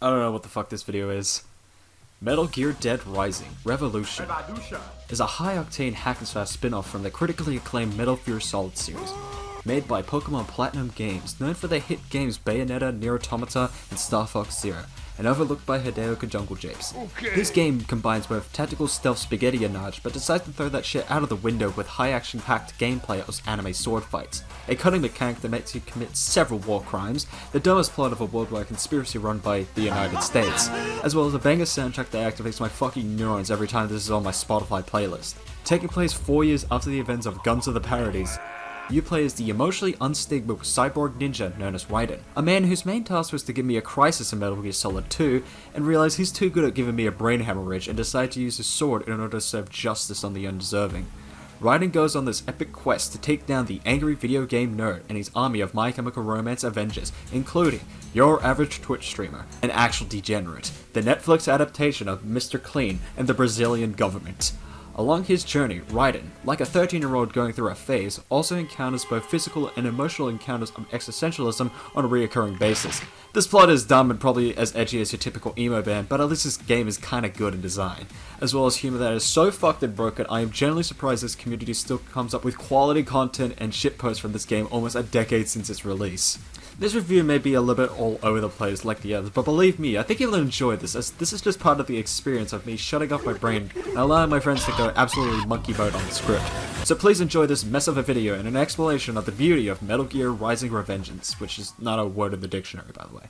I don't know what the fuck this video is. Metal Gear Dead Rising Revolution is a high-octane hack-and-slash spin-off from the critically acclaimed Metal Gear Solid series, made by Pokemon Platinum Games, known for their hit games Bayonetta, Nier Automata, and Star Fox Zero, and overlooked by Hideo Kojungle Japes. This game combines both tactical stealth spaghetti-nage, but decides to throw that shit out of the window with high-action-packed gameplay as anime sword fights, a cutting mechanic that makes you commit several war crimes, the dumbest plot of a worldwide conspiracy run by the United States, as well as a banger soundtrack that activates my fucking neurons every time this is on my Spotify playlist. Taking place 4 years after the events of Guns of the Parodies, you play as the emotionally unstable cyborg ninja known as Raiden, a man whose main task was to give me a crisis in Metal Gear Solid 2, and realize he's too good at giving me a brain hemorrhage and decide to use his sword in order to serve justice on the undeserving. Raiden goes on this epic quest to take down the angry video game nerd and his army of My Chemical Romance Avengers, including your average Twitch streamer, an actual degenerate, the Netflix adaptation of Mr. Clean, and the Brazilian government. Along his journey, Raiden, like a 13-year-old going through a phase, also encounters both physical and emotional encounters of existentialism on a reoccurring basis. This plot is dumb and probably as edgy as your typical emo band, but at least this game is kinda good in design. As well as humor that is so fucked and broken, I am generally surprised this community still comes up with quality content and shitposts from this game almost a decade since its release. This review may be a little bit all over the place like the others, but believe me, I think you'll enjoy this, as this is just part of the experience of me shutting off my brain and allowing my friends to go absolutely monkey mode on the script. So please enjoy this mess of a video and an explanation of the beauty of Metal Gear Rising Revengeance, which is not a word in the dictionary, by the way.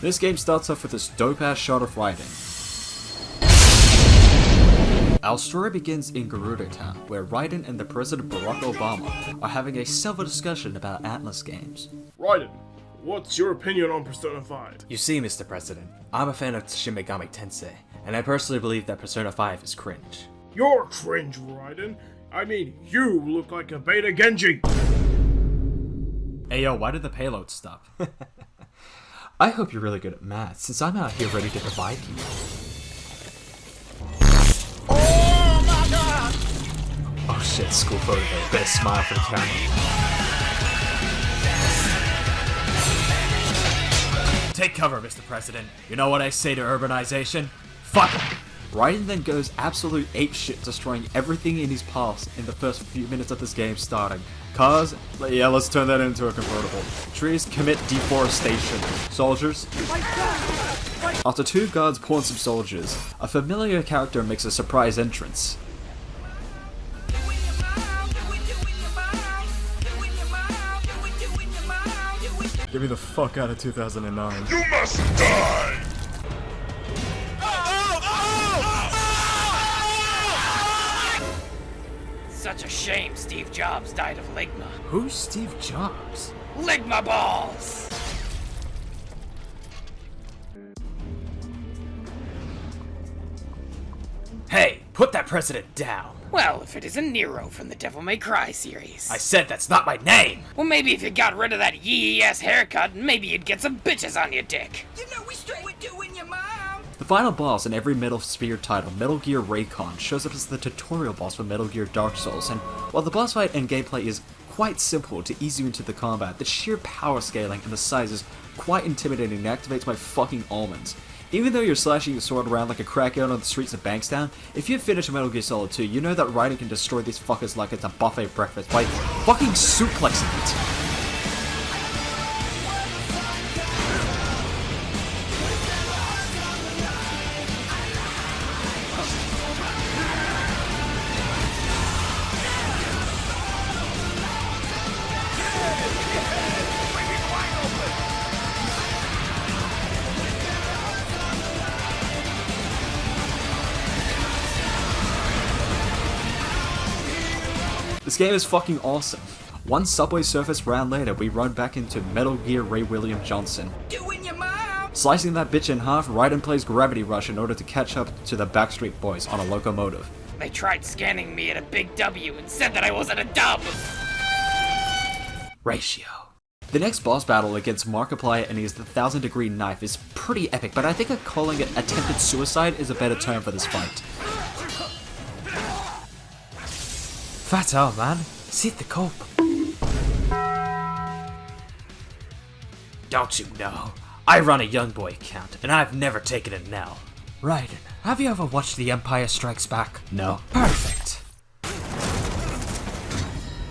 This game starts off with this dope-ass shot of Raiden. Our story begins in Gerudo Town, where Raiden and the President Barack Obama are having a civil discussion about Atlas games. Raiden, what's your opinion on Persona 5? You see, Mr. President, I'm a fan of Shin Megami Tensei, and I personally believe that Persona 5 is cringe. You're cringe, Raiden. I mean, you look like a beta Genji. Hey yo, why did the payload stop? I hope you're really good at math, since I'm out here ready to provide you. Oh my god! Oh shit, school photo day. Better smile for the camera. Take cover, Mr. President. You know what I say to urbanization? Fuck it! Raiden then goes absolute apeshit, destroying everything in his path in the first few minutes of this game starting. Cars? Yeah, let's turn that into a convertible. Trees commit deforestation. Soldiers? After two guards pawn some soldiers, a familiar character makes a surprise entrance. Get me the fuck out of 2009. You must die! Such a shame Steve Jobs died of Ligma. Who's Steve Jobs? Ligma balls! Hey, put that president down. Well, if it isn't Nero from the Devil May Cry series. I said that's not my name. Well, maybe if you got rid of that yee-ass haircut, maybe you'd get some bitches on your dick. You know we straight with doing your mom. The final boss in every Metal Sphere title, Metal Gear Raycon, shows up as the tutorial boss for Metal Gear Dark Souls, and while the boss fight and gameplay is quite simple to ease you into the combat, the sheer power scaling and the size is quite intimidating and activates my fucking almonds. Even though you're slashing your sword around like a crackhead on the streets of Bankstown, if you finish Metal Gear Solid 2, you know that Raiden can destroy these fuckers like it's a buffet breakfast by fucking suplexing it. This game is fucking awesome. One subway surface round later, we run back into Metal Gear Ray William Johnson. Doing your mom. Slicing that bitch in half, Raiden plays Gravity Rush in order to catch up to the Backstreet Boys on a locomotive. They tried scanning me at a big W and said that I wasn't a dub. Ratio. The next boss battle against Markiplier and his 1000-degree knife is pretty epic, but I think calling it attempted suicide is a better term for this fight. Fat out, man. Sit the cope. Don't you know? I run a young boy account, and I've never taken a L. Raiden, have you ever watched The Empire Strikes Back? No. Perfect.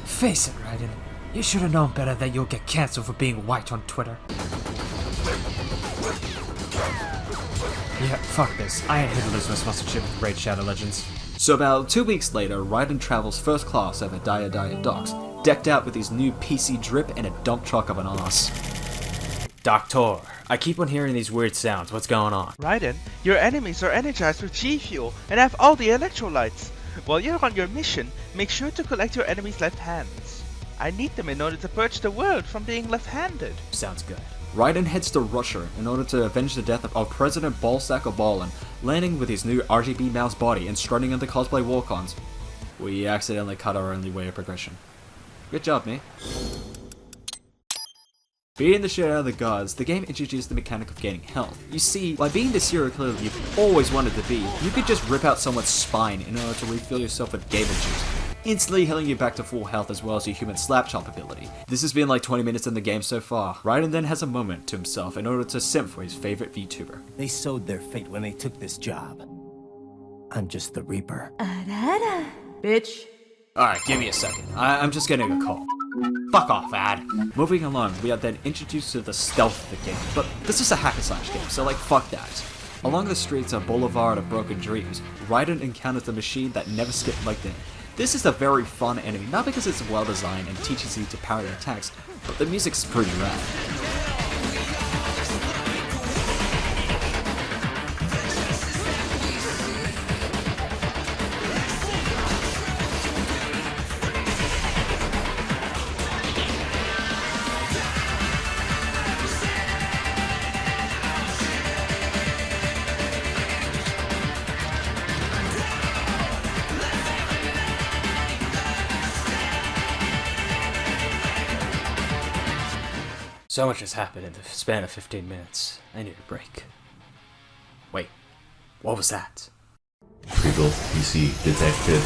Face it, Raiden. You should have known better that you'll get cancelled for being white on Twitter. Yeah, fuck this. I ain't here to lose my sponsorship with Raid Shadow Legends. So about 2 weeks later, Raiden travels first class over Dia Docks, decked out with his new PC drip and a dump truck of an ass. Doctor, I keep on hearing these weird sounds. What's going on? Raiden, your enemies are energized with G Fuel and have all the electrolytes. While you're on your mission, make sure to collect your enemies' left hands. I need them in order to purge the world from being left-handed. Sounds good. Raiden heads to Russia in order to avenge the death of President Ballsack Obalin, landing with his new RGB mouse body and strutting into cosplay walk-ons. We accidentally cut our only way of progression. Good job, me. Beating the shit out of the guards, the game introduced the mechanic of gaining health. You see, by being the serial killer you've always wanted to be, you could just rip out someone's spine in order to refill yourself with gamer juice, instantly healing you back to full health as well as your human slap chop ability. This has been like 20 minutes in the game so far. Raiden then has a moment to himself in order to simp for his favorite VTuber. They sowed their fate when they took this job. I'm just the Reaper. Bitch. Alright, give me a second. I'm just getting a call. Fuck off, ad. Moving along, we are then introduced to the stealth of the game, but this is a hack and slash game, so like fuck that. Along the streets of Boulevard of Broken Dreams, Raiden encounters the machine that never skipped Lightning. This is a very fun enemy, not because it's well designed and teaches you to parry attacks, but the music's pretty rad. So much has happened in the span of 15 minutes. I need a break. Wait, what was that? Rebuild PC detected.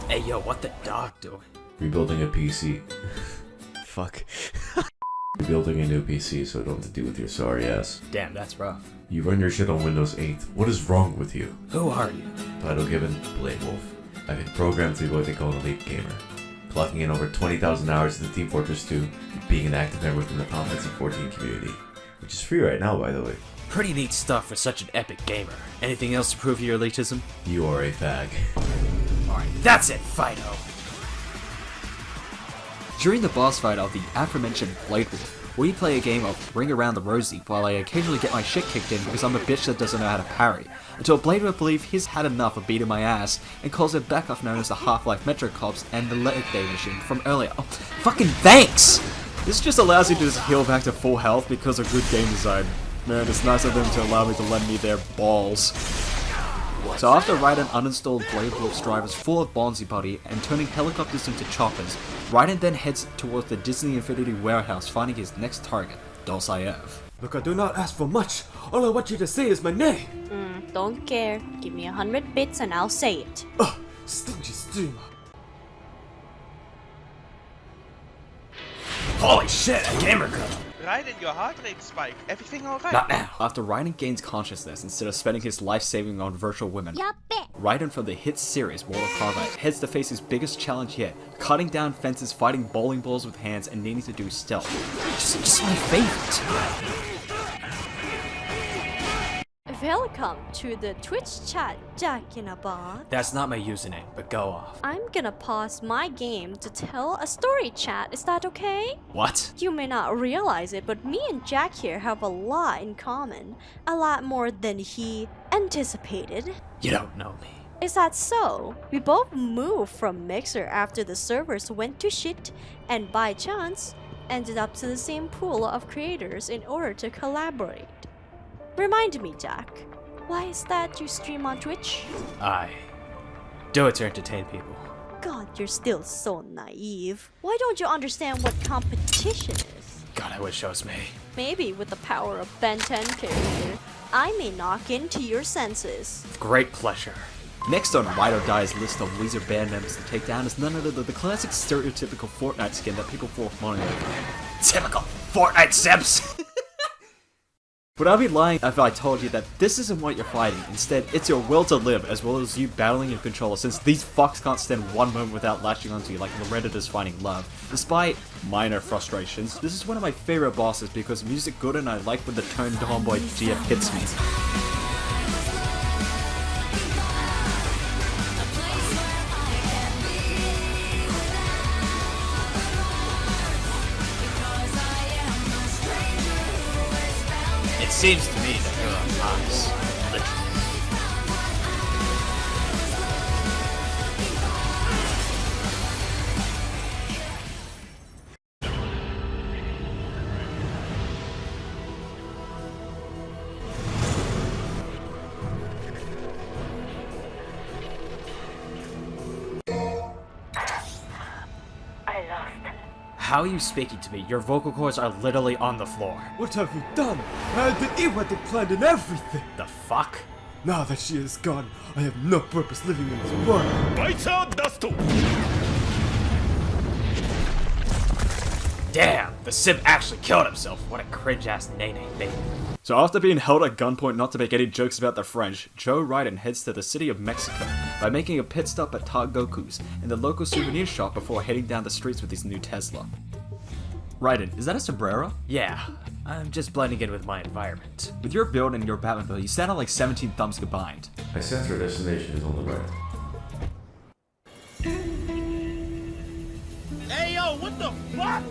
Hey yo, what the dog doing? Rebuilding a PC. Fuck. Rebuilding a new PC so I don't have to deal with your sorry ass. Damn, that's rough. You run your shit on Windows 8. What is wrong with you? Who are you? Title given, Blade Wolf. I've been programmed to be what they call an elite gamer. Clocking in over 20,000 hours in Team Fortress 2, being an active member within the Final Fantasy 14 community. Which is free right now, by the way. Pretty neat stuff for such an epic gamer. Anything else to prove your elitism? You are a fag. Alright, that's it, Fido! During the boss fight of the aforementioned Blade Wolf, we play a game of Ring Around the Rosie while I occasionally get my shit kicked in because I'm a bitch that doesn't know how to parry, until Blade will believe he's had enough of beating my ass and calls it back off known as the Half-Life Metro Cops and the Leg Day machine from earlier. Oh, fucking thanks! This just allows you to just heal back to full health because of good game design. Man, it's nice of them to allow me to lend me their balls. So after Raiden uninstalled Blade Wolf's drivers full of Bonzi Buddy and turning helicopters into choppers, Raiden then heads towards the Disney Infinity warehouse, finding his next target, Dolsaev. Look, I do not ask for much. All I want you to say is my name. Don't care. Give me 100 bits and I'll say it. Ugh, stingy streamer. Holy shit, a gamer girl! Raiden, your heart rate spiked. Everything alright? Not now. After Raiden gains consciousness instead of spending his life saving on virtual women, Raiden from the hit series Mortal Kombat heads to face his biggest challenge yet, cutting down fences, fighting bowling balls with hands, and needing to do stealth. Just my favorite. Welcome to the Twitch chat, Jack in a Box. That's not my username, but go off. I'm gonna pause my game to tell a story chat, is that okay? What? You may not realize it, but me and Jack here have a lot in common. A lot more than he anticipated. You don't know me. Is that so? We both moved from Maxor after the servers went to shit, and by chance, ended up to the same pool of creators in order to collaborate. Remind me, Jack, Why is that you stream on Twitch? I do it to entertain people. God, you're still so naive. Why don't you understand what competition is? God, I wish it was me. Maybe with the power of Ben 10 character, I may knock into your senses. Great pleasure. Next on Ride or Die's list of Weezer band members to take down is none other than the classic stereotypical Fortnite skin that people throw money over. Typical Fortnite simps! But I'd be lying if I told you that this isn't what you're fighting. Instead, it's your will to live, as well as you battling your controller, since these fucks can't stand one moment without latching onto you like Loretta's is finding love. Despite minor frustrations, this is one of my favorite bosses because music good and I like when the tone tomboy GF hits me. It seems to me that you're on Mars, literally. How are you speaking to me? Your vocal cords are literally on the floor. What have you done? I had to eat what they planned and everything. The fuck? Now that she is gone, I have no purpose living in this world. Damn, the simp actually killed himself. What a cringe-ass nay-nay baby. So after being held at gunpoint not to make any jokes about the French, Joe Raiden heads to the city of Mexico by making a pit stop at Goku's and the local souvenir shop before heading down the streets with his new Tesla. Raiden, is that a sombrero? Yeah, I'm just blending in with my environment. With your build and your Batman build, you stand out like 17 thumbs combined. I sense our destination is on the right. Hey yo, what the fuck?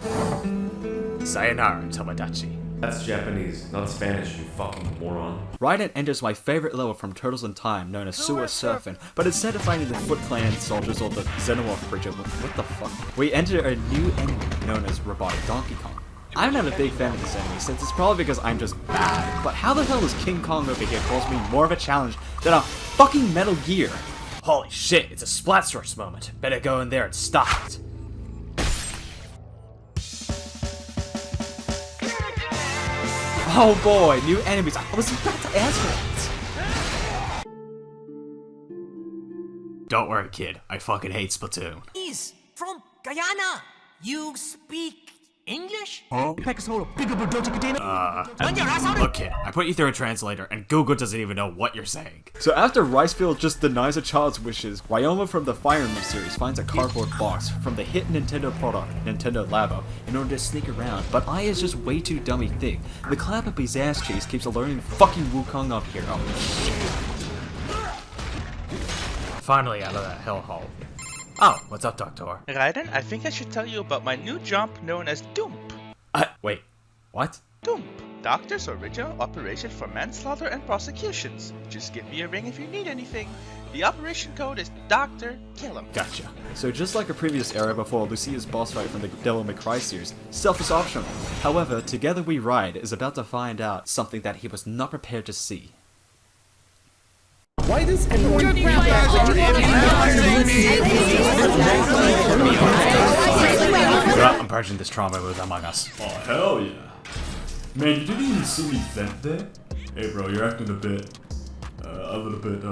Sayonara, Tomodachi. That's Japanese, not Spanish, you fucking moron. Raiden enters my favorite level from Turtles in Time, known as Sewer Surfing, but instead of finding the Foot Clan soldiers or the Xenomorph creature, what the fuck? We enter a new enemy known as Robotic Donkey Kong. I'm not a big fan of this enemy, since it's probably because I'm just bad, but how the hell is King Kong over here causing me more of a challenge than a fucking Metal Gear? Holy shit, it's a Splat Source moment. Better go in there and stop it. Oh boy, new enemies. I was about to ask for it. Don't worry, kid. I fucking hate Splatoon. He's from Guyana. You speak English? Look, kid, I put you through a translator, and Google doesn't even know what you're saying. So after Ricefield just denies a child's wishes, Ryoma from the Fire Emblem series finds a cardboard box from the hit Nintendo product, Nintendo Labo, in order to sneak around, but Aya is just way too dummy thick. The clap up his ass cheeks keeps alerting fucking Wukong up here. Oh shit. Finally out of that hellhole. Oh, what's up, Doctor? Raiden, I think I should tell you about my new job known as DOOMP. Wait, what? DOOMP. Doctor's Original Operation for Manslaughter and Prosecutions. Just give me a ring if you need anything. The operation code is Dr. Kill 'em. Gotcha. So just like a previous era before Lucia's boss fight from the Devil May Cry series, stealth is optional. However, Together We Ride is about to find out something that he was not prepared to see. Why does everyone I'm purging this trauma with Among Us. Oh, hell yeah. Man, you didn't even see me vent there? Hey bro, you're acting a little bit,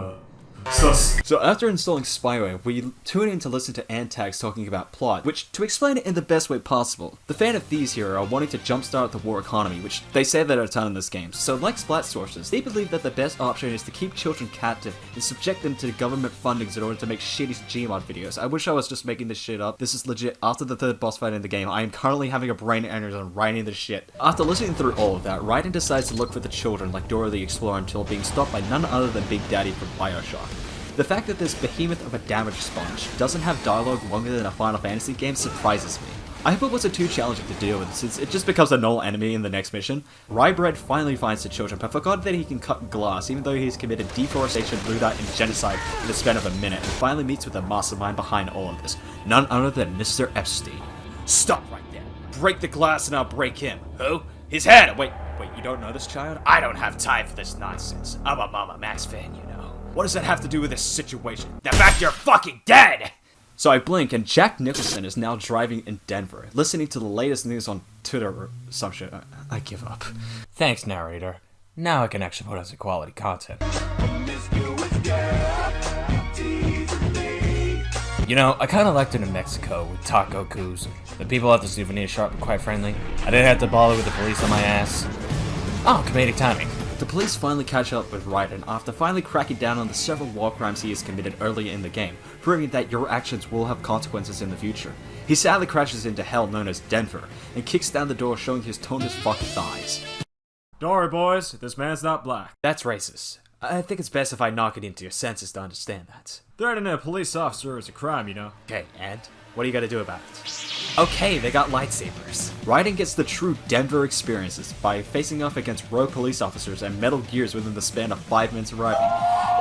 sus. So after installing spyware, we tune in to listen to Antags talking about plot, which, to explain it in the best way possible, the fan of these here are wanting to jumpstart the war economy, which they say that a ton in this game. So like Splat sources, they believe that the best option is to keep children captive and subject them to government fundings in order to make shitty Gmod videos. I wish I was just making this shit up. This is legit. After the third boss fight in the game, I am currently having a brain aneurysm writing this shit. After listening through all of that, Raiden decides to look for the children like Dora the Explorer until being stopped by none other than Big Daddy from Bioshock. The fact that this behemoth of a damage sponge doesn't have dialogue longer than a Final Fantasy game surprises me. I hope it wasn't too challenging to deal with, since it just becomes a null enemy in the next mission. Rybread finally finds the children, but forgot that he can cut glass, even though he's committed deforestation, loot-out, and genocide in the span of a minute, and finally meets with the mastermind behind all of this, none other than Mr. Epstein. Stop right there. Break the glass and I'll break him. Who? His head! Wait, Wait, you don't know this, child? I don't have time for this nonsense. I'm a Mama Max fan, you know. What does that have to do with this situation? The fact you're fucking dead! So I blink, and Jack Nicholson is now driving in Denver, listening to the latest news on Twitter or some shit. I give up. Thanks, narrator. Now I can actually put out some quality content. You know, I kinda liked it in Mexico with taco coups. The people at the souvenir shop were quite friendly. I didn't have to bother with the police on my ass. Oh, comedic timing. The police finally catch up with Raiden after finally cracking down on the several war crimes he has committed earlier in the game, proving that your actions will have consequences in the future. He sadly crashes into hell known as Denver, and kicks down the door showing his toned as fuck thighs. Don't worry, boys. This man's not black. That's racist. I think it's best if I knock it into your senses to understand that. Threatening a police officer is a crime, you know. Okay, and? What do you gotta do about it? Okay, they got lightsabers. Raiden gets the true Denver experiences by facing off against rogue police officers and Metal Gears within the span of 5 minutes of riding.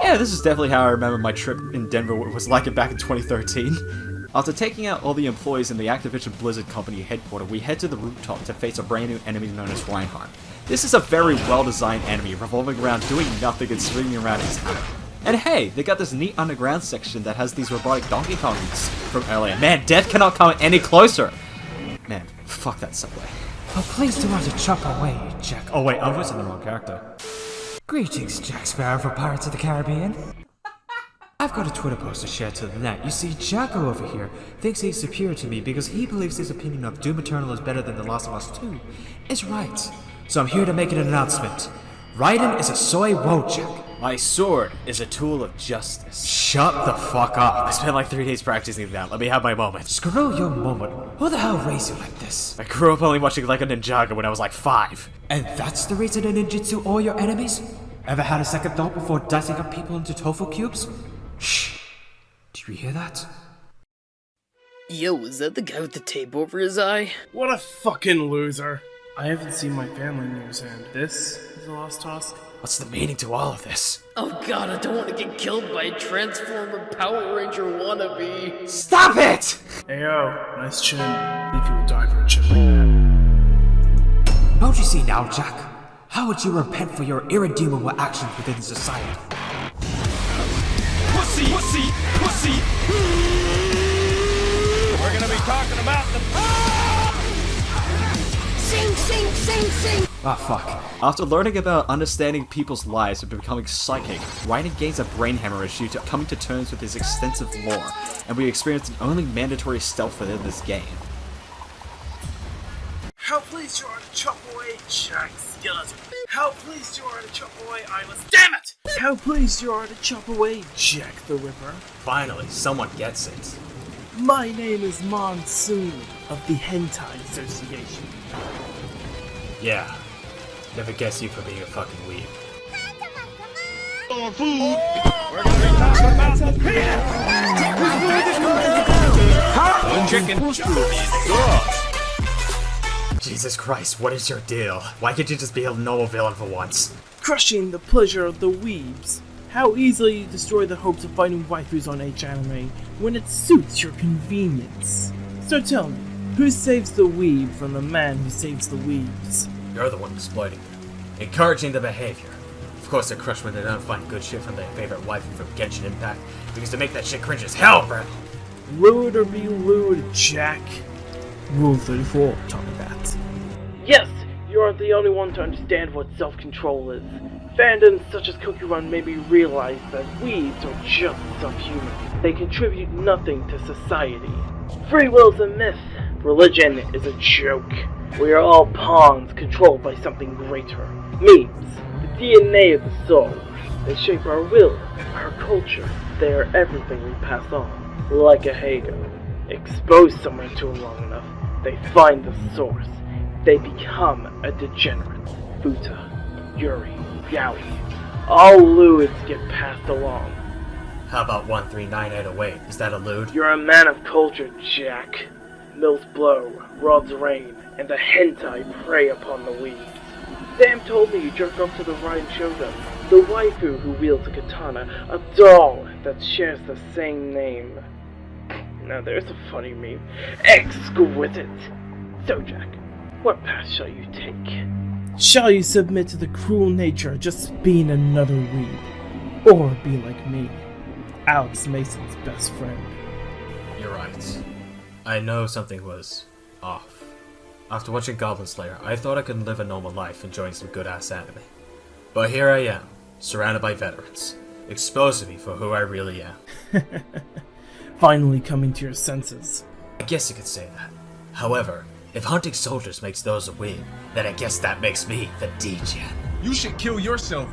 Yeah, this is definitely how I remember my trip in Denver was like it back in 2013. After taking out all the employees in the Activision Blizzard Company headquarters, we head to the rooftop to face a brand new enemy known as Reinhardt. This is a very well-designed enemy revolving around doing nothing and swinging around his hammer. And hey, they got this neat underground section that has these robotic Donkey Kongs from earlier. Man, death cannot come any closer! Man, fuck that subway. Oh, please do not to chop away, Jack. Oh wait, I'm voicing the wrong character. Greetings, Jack Sparrow for Pirates of the Caribbean. I've got a Twitter post to share to the net. You see, Jacko over here thinks he's superior to me because he believes his opinion of Doom Eternal is better than The Last of Us 2 is right. So I'm here to make an announcement. Raiden is a soy Wojak. My sword is a tool of justice. Shut the fuck up. I spent like 3 days practicing that. Let me have my moment. Screw your moment. Who the hell raised you like this? I grew up only watching like a Ninjago when I was like 5. And that's the reason to ninjutsu all your enemies? Ever had a second thought before dicing up people into tofu cubes? Shh. Do you hear that? Yo, is that the guy with the tape over his eye? What a fucking loser. I haven't seen my family in years, and this is the last task. What's the meaning to all of this? Oh god, I don't want to get killed by a Transformer Power Ranger wannabe. Stop it! Ayo, nice chin. If you would die for a chin like that. Don't you see now, Jack? How would you repent for your irredeemable actions within society? Pussy! Pussy! Pussy! We're gonna be talking about the... Sing, sing, sing, sing! Ah, fuck. After learning about understanding people's lives and becoming psychic, Raiden gains a brain hemorrhage due to coming to terms with his extensive lore, and we experience the only mandatory stealth within this game. How pleased you are to chop away Jack Skeleton. How pleased you are to chop away Eyeless. Damn it! How pleased you are to chop away Jack the Ripper. Finally, someone gets it. My name is Monsoos of the Hentai Association. Yeah. Never guess you for being a fucking weeb. We're gonna be talking about the Chicken. Jesus Christ, what is your deal? Why can't you just be a normal villain for once? Crushing the pleasure of the weebs. How easily you destroy the hopes of finding waifus on H-anime when it suits your convenience. So tell me, who saves the weeb from the man who saves the weebs? You're the one exploiting them, encouraging the behavior. Of course they're crushed when they don't find good shit from their favorite waifu from Genshin Impact, because to make that shit cringe as hell, bro. Lewd or be lewd, Jack. Rule 34, talk about that. Yes, you aren't the only one to understand what self-control is. Fandoms such as Cookie Run made me realize that weebs are just subhuman. They contribute nothing to society. Free will's a myth. Religion is a joke. We are all pawns controlled by something greater. Memes, the DNA of the soul. They shape our will, our culture. They are everything we pass on. Like a Hago. Expose someone to it long enough, they find the source. They become a degenerate. Futa, Yuri, Yaoi. All lewds get passed along. How about 13908? Is that a lewd? You're a man of culture, Jack. Mills blow, rods rain, and the hentai prey upon the weeds. Sam told me you jerk off to the Raiden Shogun, the waifu who wields a katana, a doll that shares the same name. Now there's a funny meme. Exquisite! So Jack, what path shall you take? Shall you submit to the cruel nature of just being another weeb? Or be like me, Alex Mason's best friend? You're right. I know something was off. After watching Goblin Slayer, I thought I could live a normal life enjoying some good-ass anime. But here I am, surrounded by veterans, exposing me for who I really am. Finally coming to your senses. I guess you could say that. However, if hunting soldiers makes those a win, then I guess that makes me the degen. You should kill yourself.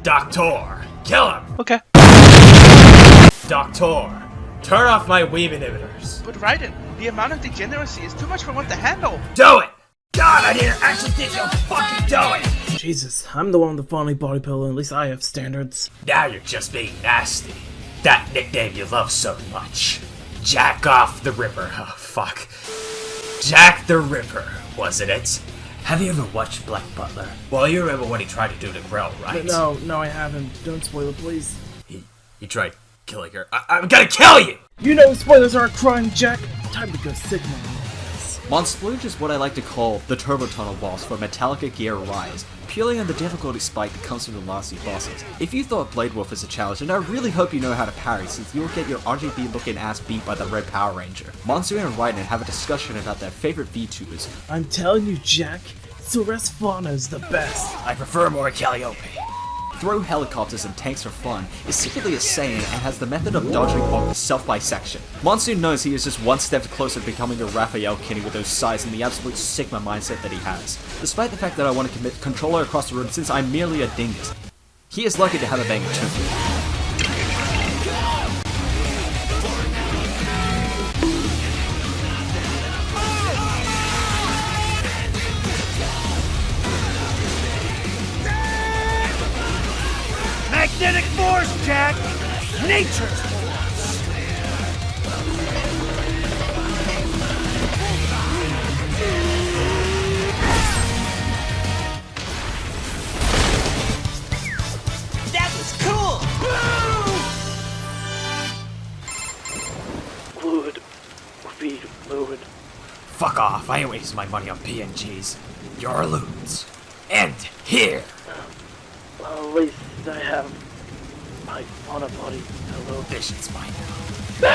Doctor, kill him! Okay. Doctor, turn off my weeb inhibitors. But Raiden, the amount of degeneracy is too much for one to handle. Do it! God, I didn't actually think you'll fucking do it! Jesus, I'm the one with the funny body pillow, at least I have standards. Now you're just being nasty. That nickname you love so much. Jack off the Ripper. Oh, fuck. Jack the Ripper, wasn't it? Have you ever watched Black Butler? Well, you remember what he tried to do to Grell, right? No, I haven't. Don't spoil it, please. He tried killing her. I'm gonna kill you! You know spoilers are a crime, Jack. Time to go Sigma on this. Monsplooge is what I like to call the Turbo Tunnel boss for Metallica Gear Rise, purely on the difficulty spike that comes from the last few bosses. If you thought Blade Wolf is a challenge, then I really hope you know how to parry, since you'll get your RGB looking ass beat by the Red Power Ranger. Monsoos and Raiden have a discussion about their favorite VTubers. I'm telling you, Jack, Ceres Fauna is the best. I prefer more Calliope. Throw helicopters and tanks for fun is secretly a Saiyan and has the method of dodging off self-bisection. Monsoon knows he is just one step closer to becoming a Raphael Kinney with those size and the absolute Sigma mindset that he has, despite the fact that I want to commit controller across the room since I'm merely a dingus. He is lucky to have a banger too. Magnetic force, Jack! Nature's force! That was cool! Fluid. Repeat, fluid. Fuck off, I ain't wasting my money on PNGs. You're lewds. And here! Well, at least I have my fauna body. Hello. Vision's mine now.